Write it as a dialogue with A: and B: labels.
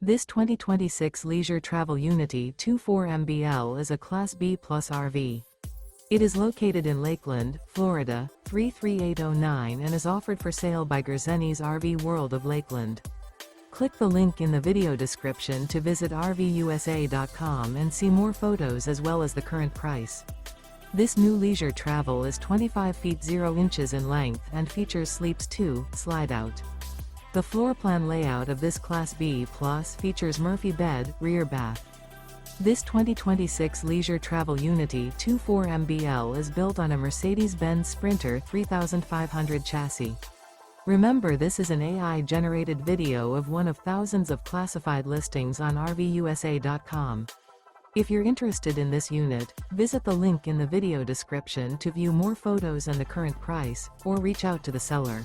A: This 2026 Leisure Travel Unity 24MBL is a Class B Plus RV. It is located in Lakeland, Florida, 33809 and is offered for sale by Gerzeny's RV World of Lakeland. Click the link in the video description to visit RVUSA.com and see more photos as well as the current price. This new leisure travel is 25 feet 0 inches in length and features Sleeps 2, Slideout. The floor plan layout of this Class B Plus features Murphy bed, rear bath. This 2026 Leisure Travel Unity 24MBL is built on a Mercedes-Benz Sprinter 3500 chassis. Remember, this is an AI-generated video of one of thousands of classified listings on RVUSA.com. If you're interested in this unit, visit the link in the video description to view more photos and the current price, or reach out to the seller.